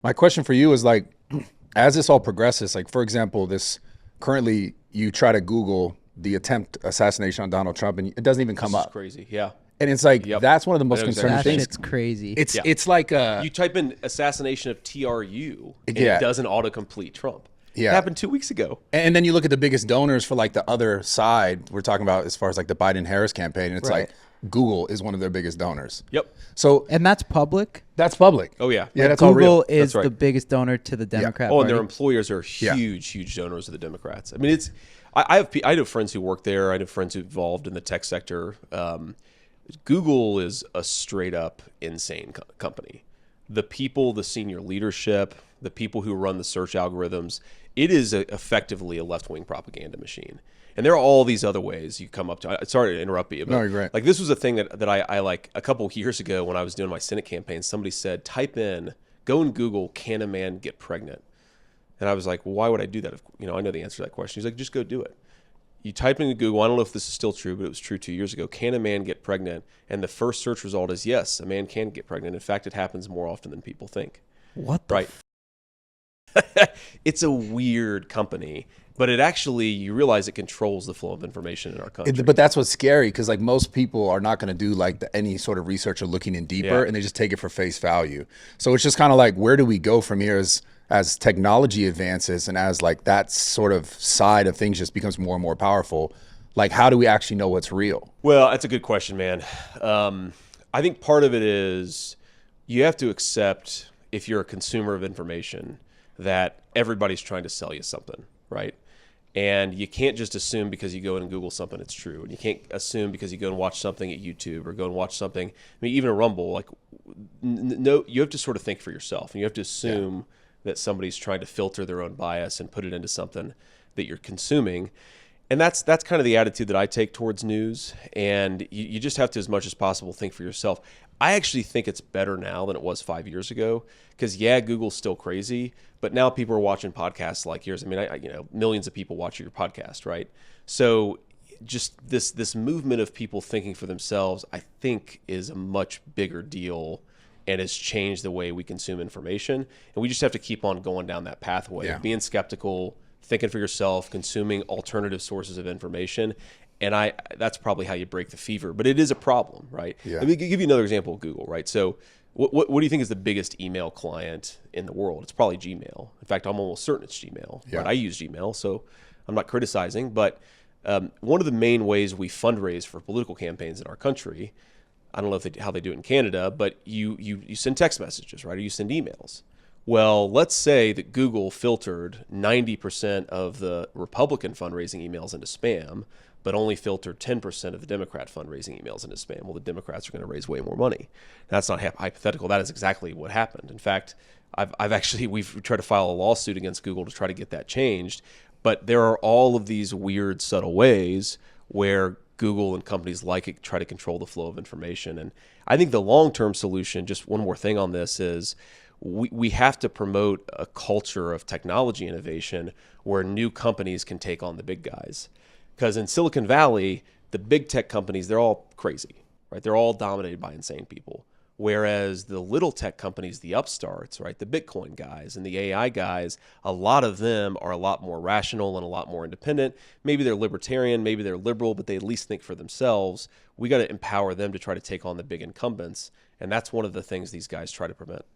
My question for you is like, as this all progresses, like for example, this currently you try to Google the attempt assassination on Donald Trump and it doesn't even come This is up. crazy. Yeah. And it's like Yep. that's one of the I most know exactly concerning what That you're things. saying. shit's crazy. It's Yeah. it's like You type in assassination of TRU and yeah. it doesn't autocomplete Trump. It Yeah. happened 2 weeks ago. And then you look at the biggest donors for like the other side. We're talking about as far as like the Biden Harris campaign. And it's Right. like Google is one of their biggest donors. Yep. So And that's public. that's public. Oh, yeah. Yeah, that's all real. Google is That's right. the biggest donor to the Democrat Oh, and Party. their employers are Yeah. huge donors of the Democrats. I mean, it's I know friends who work there. I know friends who involved in the tech sector. Google is a straight up insane company. The people, the senior leadership, the people who run the search algorithms, it is effectively a left wing propaganda machine. And there are all these other ways you come up to. Sorry to interrupt you, but No, you're great. like this was a thing that I like a couple of years ago when I was doing my Senate campaign. Somebody said, go and Google, can a man get pregnant? And I was like, well, why would I do that? I know the answer to that question. He's like, just go do it. You type into Google, I don't know if this is still true, but it was true 2 years ago. Can a man get pregnant? And the first search result is yes, a man can get pregnant. In fact, it happens more often than people think. What the Right. It's a weird company, but it actually, you realize it controls the flow of information in our country. But that's what's scary because like most people are not going to do like any sort of research or looking in deeper, Yeah. and they just take it for face value. So it's just kind of like, where do we go from here as technology advances and as like that sort of side of things just becomes more and more powerful? Like, how do we actually know what's real? Well, that's a good question, man. I think part of it is you have to accept, if you're a consumer of information, that everybody's trying to sell you something, right? And you can't just assume because you go in and Google something, it's true. And you can't assume because you go and watch something at YouTube or go and watch something, I mean, even a Rumble, like, no, you have to sort of think for yourself. And you have to assume that somebody's trying to filter their own bias and put it into something that you're consuming. And that's kind of the attitude that I take towards news. And you just have to, as much as possible, think for yourself. I actually think it's better now than it was 5 years ago because, yeah, Google's still crazy, but now people are watching podcasts like yours. I mean, millions of people watch your podcast, right? So just this movement of people thinking for themselves, I think, is a much bigger deal and has changed the way we consume information. And we just have to keep on going down that pathway of being skeptical, thinking for yourself, consuming alternative sources of information. And that's probably how you break the fever. But it is a problem, right? Yeah. Let me give you another example of Google, right? So what do you think is the biggest email client in the world? It's probably Gmail. In fact, I'm almost certain it's Gmail. Yeah. Right? I use Gmail, so I'm not criticizing. But one of the main ways we fundraise for political campaigns in our country, I don't know how they do it in Canada, but you send text messages, right? Or you send emails. Well, let's say that Google filtered 90% of the Republican fundraising emails into spam, but only filtered 10% of the Democrat fundraising emails into spam. Well, the Democrats are going to raise way more money. That's not hypothetical. That is exactly what happened. In fact, we've tried to file a lawsuit against Google to try to get that changed. But there are all of these weird, subtle ways where Google and companies like it try to control the flow of information. And I think the long-term solution, just one more thing on this, is we have to promote a culture of technology innovation where new companies can take on the big guys. Because in Silicon Valley, the big tech companies, they're all crazy, right? They're all dominated by insane people. Whereas the little tech companies, the upstarts, right, the Bitcoin guys and the AI guys, a lot of them are a lot more rational and a lot more independent. Maybe they're libertarian, maybe they're liberal, but they at least think for themselves. We got to empower them to try to take on the big incumbents. And that's one of the things these guys try to prevent.